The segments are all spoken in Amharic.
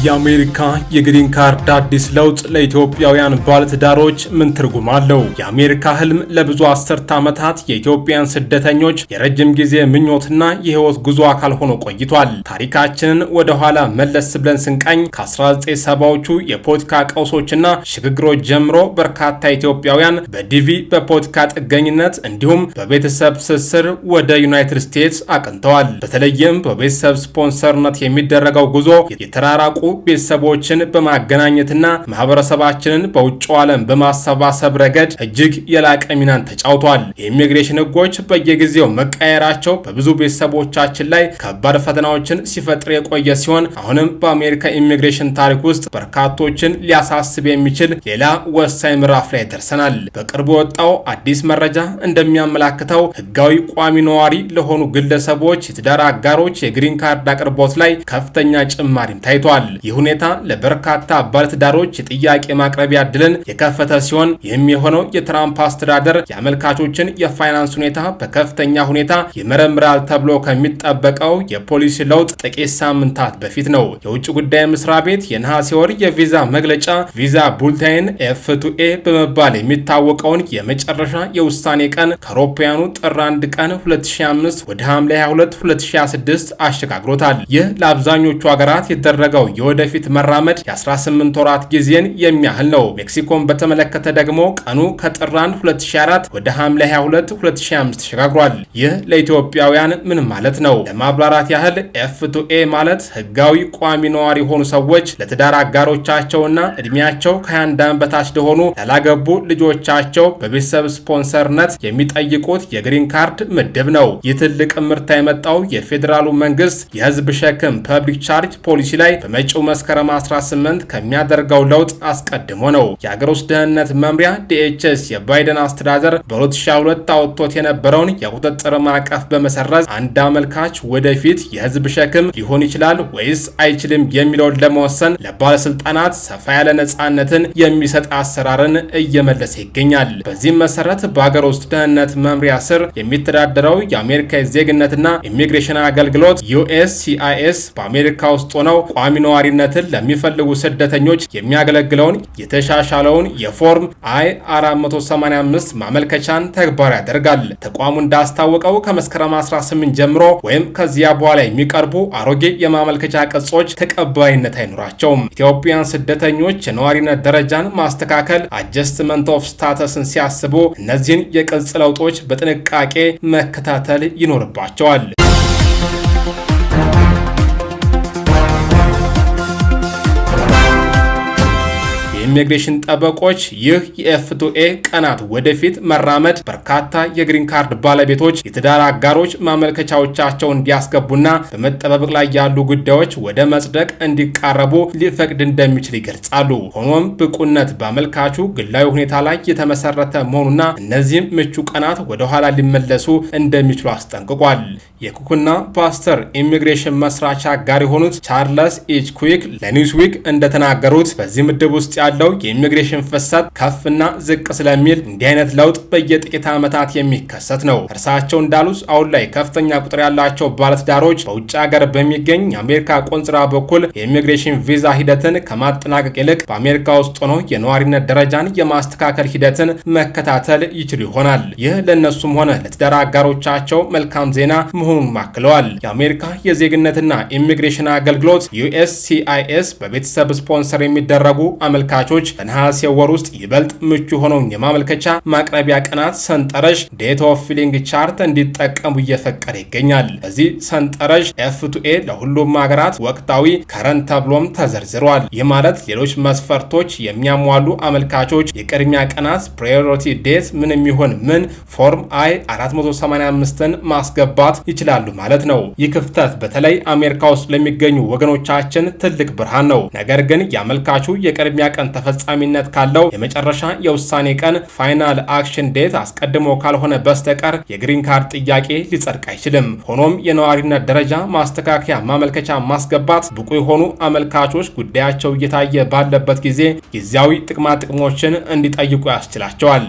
የአሜሪካ የግሪን ካርድ አዲስ ለውጥ ለኢትዮጵያውያን ባለትዳሮች ምን ትርጉም አለው? የአሜሪካ ህልም ለብዙ አስርት ዓመታት የኢትዮጵያን ስደተኞች የረጅም ጊዜ ምኞትና የህይወት ጉዞ አካል ሆኖ ቆይቷል። ታሪካችንን ወደ ኋላ መለስ ብለን ስንቃኝ ከ1970ዎቹ የፖለቲካ ቀውሶችና ሽግግሮች ጀምሮ በርካታ ኢትዮጵያውያን በዲቪ በፖለቲካ ጥገኝነት እንዲሁም በቤተሰብ ትስስር ወደ ዩናይትድ ስቴትስ አቅንተዋል። በተለይም በቤተሰብ ስፖንሰርነት የሚደረገው ጉዞ የተራራቁ ቤተሰቦችን በማገናኘትና ማህበረሰባችንን በውጭው ዓለም በማሰባሰብ ረገድ እጅግ የላቀ ሚናን ተጫውቷል። የኢሚግሬሽን ህጎች በየጊዜው መቀየራቸው በብዙ ቤተሰቦቻችን ላይ ከባድ ፈተናዎችን ሲፈጥር የቆየ ሲሆን አሁንም በአሜሪካ ኢሚግሬሽን ታሪክ ውስጥ በርካቶችን ሊያሳስብ የሚችል ሌላ ወሳኝ ምዕራፍ ላይ ደርሰናል። በቅርቡ የወጣው አዲስ መረጃ እንደሚያመላክተው ህጋዊ ቋሚ ነዋሪ ለሆኑ ግለሰቦች የትዳር አጋሮች የግሪን ካርድ አቅርቦት ላይ ከፍተኛ ጭማሪም ታይቷል። ይህ ሁኔታ ለበርካታ ባለትዳሮች የጥያቄ ማቅረቢያ ዕድልን የከፈተ ሲሆን ይህም የሆነው የትራምፕ አስተዳደር የአመልካቾችን የፋይናንስ ሁኔታ በከፍተኛ ሁኔታ ይመረምራል ተብሎ ከሚጠበቀው የፖሊሲ ለውጥ ጥቂት ሳምንታት በፊት ነው። የውጭ ጉዳይ መስሪያ ቤት የነሐሴ ወር የቪዛ መግለጫ ቪዛ ቡልታይን ኤፍ2ኤ በመባል የሚታወቀውን የመጨረሻ የውሳኔ ቀን ከአውሮፓውያኑ ጥር 1 ቀን 2005 ወደ ሐምሌ 22 2026 አሸጋግሮታል። ይህ ለአብዛኞቹ ሀገራት የተደረገው የወደፊት መራመድ የ18 ወራት ጊዜን የሚያህል ነው። ሜክሲኮን በተመለከተ ደግሞ ቀኑ ከጥር 1 2004 ወደ ሐምሌ 22 2005 ተሸጋግሯል። ይህ ለኢትዮጵያውያን ምን ማለት ነው? ለማብራራት ያህል ኤፍ2ኤ ማለት ህጋዊ ቋሚ ነዋሪ የሆኑ ሰዎች ለትዳር አጋሮቻቸውና እድሜያቸው ከ21 ዓመት በታች ለሆኑ ያላገቡ ልጆቻቸው በቤተሰብ ስፖንሰርነት የሚጠይቁት የግሪን ካርድ ምድብ ነው። ይህ ትልቅ ምርታ የመጣው የፌዴራሉ መንግስት የህዝብ ሸክም ፐብሊክ ቻርጅ ፖሊሲ ላይ በመጪው መስከረም 18 ከሚያደርገው ለውጥ አስቀድሞ ነው። የሀገር ውስጥ ደህንነት መምሪያ ዲኤችኤስ የባይደን አስተዳደር በ2002 አውጥቶት የነበረውን የቁጥጥር ማዕቀፍ በመሰረዝ አንድ አመልካች ወደፊት የህዝብ ሸክም ሊሆን ይችላል ወይስ አይችልም የሚለውን ለመወሰን ለባለስልጣናት ሰፋ ያለ ነጻነትን የሚሰጥ አሰራርን እየመለሰ ይገኛል። በዚህም መሰረት በሀገር ውስጥ ደህንነት መምሪያ ስር የሚተዳደረው የአሜሪካ ዜግነትና ኢሚግሬሽን አገልግሎት USCIS በአሜሪካ ውስጥ ሆነው ቋሚ ነዋሪነትን ለሚፈልጉ ስደተኞች የሚያገለግለውን የተሻሻለውን የፎርም I-485 ማመልከቻን ተግባራዊ ያደርጋል። ተቋሙ እንዳስታወቀው ከመስከረም 18 ጀምሮ ወይም ከዚያ በኋላ የሚቀርቡ አሮጌ የማመልከቻ ቅጾች ተቀባይነት አይኖራቸውም። ኢትዮጵያን ስደተኞች የነዋሪነት ደረጃን ማስተካከል አጀስትመንት ኦፍ ስታተስን ሲያስቡ እነዚህን የቅጽ ለውጦች በጥንቃቄ መከታተል ይኖርባቸዋል። ኢሚግሬሽን ጠበቆች ይህ የኤፍ2ኤ ቀናት ወደፊት መራመድ በርካታ የግሪን ካርድ ባለቤቶች የትዳር አጋሮች ማመልከቻዎቻቸውን እንዲያስገቡና በመጠባበቅ ላይ ያሉ ጉዳዮች ወደ መጽደቅ እንዲቃረቡ ሊፈቅድ እንደሚችል ይገልጻሉ። ሆኖም ብቁነት በአመልካቹ ግላዊ ሁኔታ ላይ የተመሰረተ መሆኑና እነዚህም ምቹ ቀናት ወደ ኋላ ሊመለሱ እንደሚችሉ አስጠንቅቋል። የኩክና ፓስተር ኢሚግሬሽን መስራች አጋር የሆኑት ቻርለስ ኤች ኩዊክ ለኒውስዊክ እንደተናገሩት በዚህ ምድብ ውስጥ ያለው የኢሚግሬሽን ፍሰት ከፍና ዝቅ ስለሚል እንዲህ አይነት ለውጥ በየጥቂት ዓመታት የሚከሰት ነው። እርሳቸው እንዳሉት አሁን ላይ ከፍተኛ ቁጥር ያላቸው ባለትዳሮች በውጭ ሀገር በሚገኝ የአሜሪካ ቆንጽላ በኩል የኢሚግሬሽን ቪዛ ሂደትን ከማጠናቀቅ ይልቅ በአሜሪካ ውስጥ ሆነው የነዋሪነት ደረጃን የማስተካከል ሂደትን መከታተል ይችሉ ይሆናል። ይህ ለእነሱም ሆነ ለትዳር አጋሮቻቸው መልካም ዜና መሆኑን ማክለዋል። የአሜሪካ የዜግነትና ኢሚግሬሽን አገልግሎት USCIS በቤተሰብ ስፖንሰር የሚደረጉ አመልካቾች በነሐሴ ወር ውስጥ ይበልጥ ምቹ ሆነውን የማመልከቻ ማቅረቢያ ቀናት ሰንጠረዥ ዴት ኦፍ ፊሊንግ ቻርት እንዲጠቀሙ እየፈቀደ ይገኛል። በዚህ ሰንጠረዥ ኤፍ2ኤ ለሁሉም ሀገራት ወቅታዊ ከረንት ተብሎም ተዘርዝሯል። ይህ ማለት ሌሎች መስፈርቶች የሚያሟሉ አመልካቾች የቅድሚያ ቀናት ፕራዮሪቲ ዴት ምንም ይሁን ምን ፎርም I-485ን ማስገባት ይችላሉ ማለት ነው። ይህ ክፍተት በተለይ አሜሪካ ውስጥ ለሚገኙ ወገኖቻችን ትልቅ ብርሃን ነው። ነገር ግን የአመልካቹ የቅድሚያ ቀን ተፈጻሚነት ካለው የመጨረሻ የውሳኔ ቀን ፋይናል አክሽን ዴት አስቀድሞ ካልሆነ በስተቀር የግሪን ካርድ ጥያቄ ሊጸድቅ አይችልም። ሆኖም የነዋሪነት ደረጃ ማስተካከያ ማመልከቻ ማስገባት ብቁ የሆኑ አመልካቾች ጉዳያቸው እየታየ ባለበት ጊዜ ጊዜያዊ ጥቅማ ጥቅሞችን እንዲጠይቁ ያስችላቸዋል።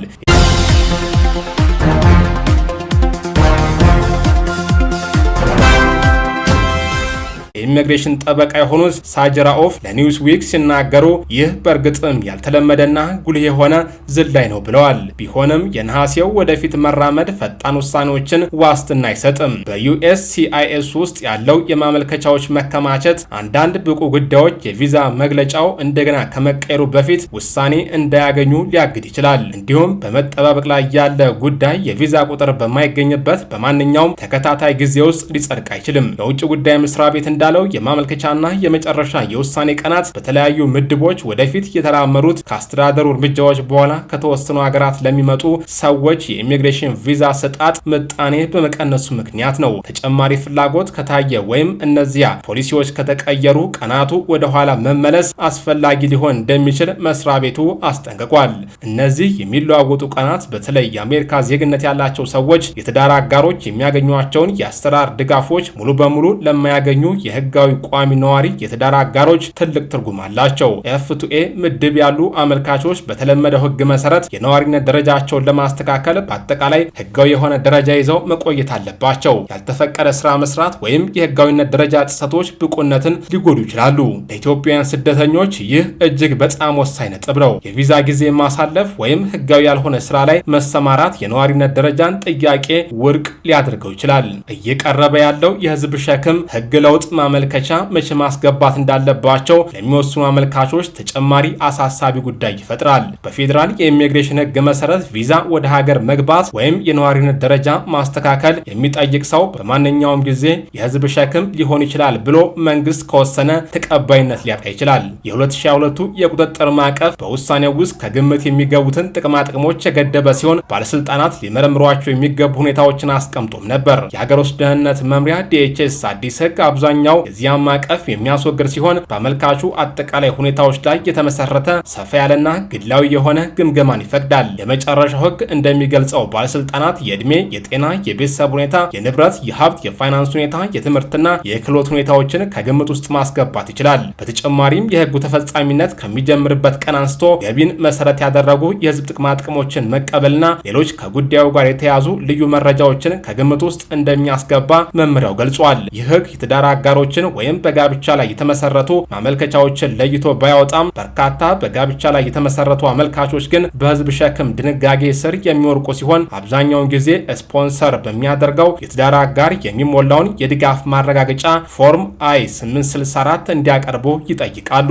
የኢሚግሬሽን ጠበቃ የሆኑት ሳጅራኦፍ ለኒውስ ዊክ ሲናገሩ ይህ በእርግጥም ያልተለመደና ጉልህ የሆነ ዝላይ ነው ብለዋል። ቢሆንም የነሐሴው ወደፊት መራመድ ፈጣን ውሳኔዎችን ዋስትና አይሰጥም። በዩኤስሲአይኤስ ውስጥ ያለው የማመልከቻዎች መከማቸት አንዳንድ ብቁ ጉዳዮች የቪዛ መግለጫው እንደገና ከመቀየሩ በፊት ውሳኔ እንዳያገኙ ሊያግድ ይችላል። እንዲሁም በመጠባበቅ ላይ ያለ ጉዳይ የቪዛ ቁጥር በማይገኝበት በማንኛውም ተከታታይ ጊዜ ውስጥ ሊጸድቅ አይችልም። የውጭ ጉዳይ መስሪያ ቤት እንዳለው የማመልከቻና የመጨረሻ የውሳኔ ቀናት በተለያዩ ምድቦች ወደፊት የተራመዱት ከአስተዳደሩ እርምጃዎች በኋላ ከተወሰኑ ሀገራት ለሚመጡ ሰዎች የኢሚግሬሽን ቪዛ ስጣት ምጣኔ በመቀነሱ ምክንያት ነው። ተጨማሪ ፍላጎት ከታየ ወይም እነዚያ ፖሊሲዎች ከተቀየሩ ቀናቱ ወደ ኋላ መመለስ አስፈላጊ ሊሆን እንደሚችል መስሪያ ቤቱ አስጠንቅቋል። እነዚህ የሚለዋወጡ ቀናት በተለይ የአሜሪካ ዜግነት ያላቸው ሰዎች የትዳር አጋሮች የሚያገኟቸውን የአሰራር ድጋፎች ሙሉ በሙሉ ለማያገኙ የህጋዊ ቋሚ ነዋሪ የትዳር አጋሮች ትልቅ ትርጉም አላቸው። ኤፍ2ኤ ምድብ ያሉ አመልካቾች በተለመደው ህግ መሰረት የነዋሪነት ደረጃቸውን ለማስተካከል በአጠቃላይ ህጋዊ የሆነ ደረጃ ይዘው መቆየት አለባቸው። ያልተፈቀደ ስራ መስራት ወይም የህጋዊነት ደረጃ ጥሰቶች ብቁነትን ሊጎዱ ይችላሉ። ለኢትዮጵያውያን ስደተኞች ይህ እጅግ በጣም ወሳኝ ነጥብ ነው። የቪዛ ጊዜ ማሳለፍ ወይም ህጋዊ ያልሆነ ስራ ላይ መሰማራት የነዋሪነት ደረጃን ጥያቄ ውድቅ ሊያደርገው ይችላል። እየቀረበ ያለው የህዝብ ሸክም ህግ ለውጥ ማመልከቻ መቼ ማስገባት እንዳለባቸው ለሚወስኑ አመልካቾች ተጨማሪ አሳሳቢ ጉዳይ ይፈጥራል። በፌዴራል የኢሚግሬሽን ህግ መሰረት ቪዛ ወደ ሀገር መግባት ወይም የነዋሪነት ደረጃ ማስተካከል የሚጠይቅ ሰው በማንኛውም ጊዜ የህዝብ ሸክም ሊሆን ይችላል ብሎ መንግስት ከወሰነ ተቀባይነት ሊያጣ ይችላል። የ2022 የቁጥጥር ማዕቀፍ በውሳኔው ውስጥ ከግምት የሚገቡትን ጥቅማጥቅሞች የገደበ ሲሆን ባለስልጣናት ሊመረምሯቸው የሚገቡ ሁኔታዎችን አስቀምጦም ነበር። የሀገር ውስጥ ደህንነት መምሪያ ዲኤችኤስ አዲስ ህግ አብዛኛው የዚያም ማዕቀፍ የሚያስወግድ ሲሆን በአመልካቹ አጠቃላይ ሁኔታዎች ላይ የተመሰረተ ሰፋ ያለና ግላዊ የሆነ ግምገማን ይፈቅዳል። የመጨረሻው ህግ እንደሚገልጸው ባለስልጣናት የዕድሜ፣ የጤና፣ የቤተሰብ ሁኔታ፣ የንብረት፣ የሀብት፣ የፋይናንስ ሁኔታ፣ የትምህርትና የክህሎት ሁኔታዎችን ከግምት ውስጥ ማስገባት ይችላል። በተጨማሪም የህጉ ተፈጻሚነት ከሚጀምርበት ቀን አንስቶ ገቢን መሰረት ያደረጉ የህዝብ ጥቅማጥቅሞችን መቀበልና ሌሎች ከጉዳዩ ጋር የተያዙ ልዩ መረጃዎችን ከግምት ውስጥ እንደሚያስገባ መመሪያው ገልጿል። ይህ ህግ የትዳር አጋሮችን ወይም በጋብቻ ላይ የተመሰረቱ ማመልከቻዎችን ለይቶ ባያወጣም በርካታ በጋብቻ ላይ የተመሰረቱ አመልካቾች ግን በህዝብ ሸክም ድንጋጌ ስር የሚወርቁ ሲሆን አብዛኛውን ጊዜ ስፖንሰር በሚያደርገው የትዳር አጋር የሚሞላውን የድጋፍ ማረጋገጫ ፎርም I-864 እንዲያቀርቡ ይጠይቃሉ።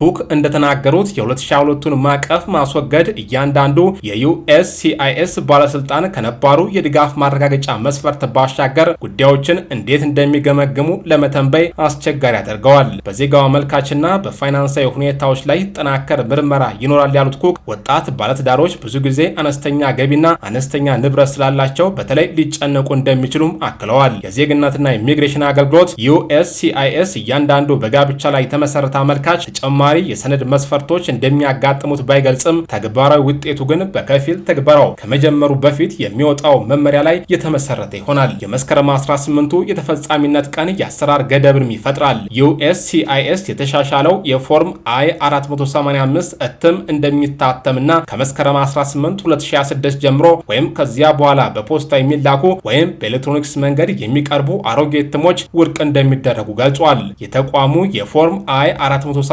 ሁክ እንደተናገሩት የ2022ቱን ማዕቀፍ ማስወገድ እያንዳንዱ የዩኤስሲአይኤስ ባለስልጣን ከነባሩ የድጋፍ ማረጋገጫ መስፈርት ባሻገር ጉዳዮችን እንዴት እንደሚገመግሙ ለመተንበይ አስቸጋሪ ያደርገዋል። በዜጋው አመልካችና በፋይናንሳዊ ሁኔታዎች ላይ ጠናከር ምርመራ ይኖራል ያሉት ኩክ ወጣት ባለትዳሮች ብዙ ጊዜ አነስተኛ ገቢና አነስተኛ ንብረት ስላላቸው በተለይ ሊጨነቁ እንደሚችሉም አክለዋል። የዜግነትና ኢሚግሬሽን አገልግሎት ዩኤስሲአይኤስ እያንዳንዱ በጋብቻ ላይ የተመሰረተ አመልካች ተጨማሪ የሰነድ መስፈርቶች እንደሚያጋጥሙት ባይገልጽም ተግባራዊ ውጤቱ ግን በከፊል ተግባራው ከመጀመሩ በፊት የሚወጣው መመሪያ ላይ የተመሰረተ ይሆናል። የመስከረም 18ቱ የተፈጻሚነት ቀን የአሰራር ገደብን ይፈጥራል። ዩኤስሲአይኤስ የተሻሻለው የፎርም I-485 እትም እንደሚታተምና ከመስከረም 18 2026 ጀምሮ ወይም ከዚያ በኋላ በፖስታ የሚላኩ ወይም በኤሌክትሮኒክስ መንገድ የሚቀርቡ አሮጌ እትሞች ውድቅ እንደሚደረጉ ገልጿል። የተቋሙ የፎርም I-485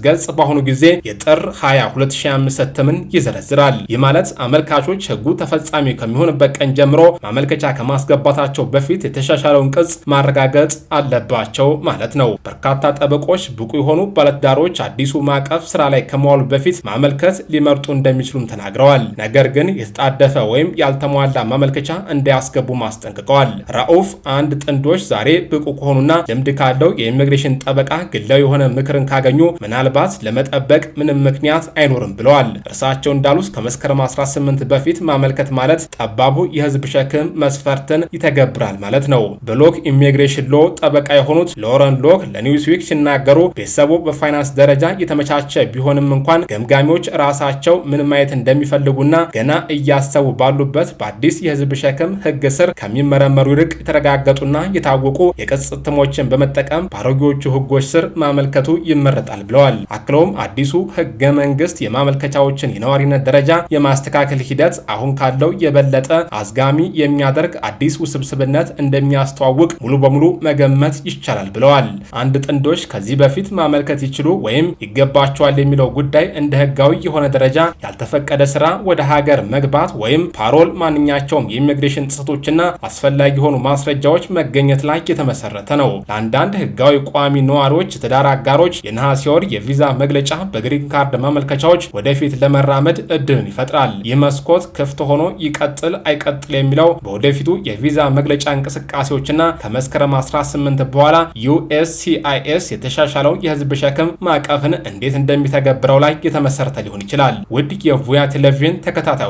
ገጽ በአሁኑ ጊዜ የጥር 20 2025 እትምን ይዘረዝራል። ይህ ማለት አመልካቾች ህጉ ተፈጻሚ ከሚሆንበት ቀን ጀምሮ ማመልከቻ ከማስገባታቸው በፊት የተሻሻለውን ቅጽ ማረጋገጥ አለባቸው ማለት ነው። በርካታ ጠበቆች ብቁ የሆኑ ባለትዳሮች አዲሱ ማዕቀፍ ስራ ላይ ከመዋሉ በፊት ማመልከት ሊመርጡ እንደሚችሉም ተናግረዋል። ነገር ግን የተጣደፈ ወይም ያልተሟላ ማመልከቻ እንዳያስገቡ ማስጠንቅቀዋል። ራኡፍ አንድ ጥንዶች ዛሬ ብቁ ከሆኑና ልምድ ካለው የኢሚግሬሽን ጠበቃ ግላዊ የሆነ ምክርን ካገኙ ምናልባት ለመጠበቅ ምንም ምክንያት አይኖርም ብለዋል። እርሳቸው እንዳሉት ከመስከረም 18 በፊት ማመልከት ማለት ጠባቡ የህዝብ ሸክም መስፈርትን ይተገብራል ማለት ነው። በሎክ ኢሚግሬሽን ሎ ጠበቃ የሆኑት ሎረን ሎክ ለኒውስዊክ ሲናገሩ ቤተሰቡ በፋይናንስ ደረጃ የተመቻቸ ቢሆንም እንኳን ገምጋሚዎች ራሳቸው ምን ማየት እንደሚፈልጉና ገና እያሰቡ ባሉበት በአዲስ የህዝብ ሸክም ህግ ስር ከሚመረመሩ ይልቅ የተረጋገጡና የታወቁ የቅጽ እትሞችን በመጠቀም በአሮጌዎቹ ህጎች ስር ማመልከቱ ይመረጣል ብለዋል። ብለዋል። አክለውም አዲሱ ህገ መንግስት የማመልከቻዎችን የነዋሪነት ደረጃ የማስተካከል ሂደት አሁን ካለው የበለጠ አዝጋሚ የሚያደርግ አዲስ ውስብስብነት እንደሚያስተዋውቅ ሙሉ በሙሉ መገመት ይቻላል ብለዋል። አንድ ጥንዶች ከዚህ በፊት ማመልከት ይችሉ ወይም ይገባቸዋል የሚለው ጉዳይ እንደ ህጋዊ የሆነ ደረጃ ያልተፈቀደ ስራ ወደ ሀገር መግባት ወይም ፓሮል፣ ማንኛቸውም የኢሚግሬሽን ጥሰቶችና አስፈላጊ የሆኑ ማስረጃዎች መገኘት ላይ የተመሰረተ ነው። ለአንዳንድ ህጋዊ ቋሚ ነዋሪዎች፣ የትዳር አጋሮች የነሐሴ ወር የቪዛ መግለጫ በግሪን ካርድ ማመልከቻዎች ወደፊት ለመራመድ እድልን ይፈጥራል። ይህ መስኮት ክፍት ሆኖ ይቀጥል አይቀጥል የሚለው በወደፊቱ የቪዛ መግለጫ እንቅስቃሴዎችና ከመስከረም 18 በኋላ USCIS የተሻሻለው የህዝብ ሸክም ማዕቀፍን እንዴት እንደሚተገብረው ላይ የተመሰረተ ሊሆን ይችላል። ውድ የቮያ ቴሌቪዥን ተከታታዮች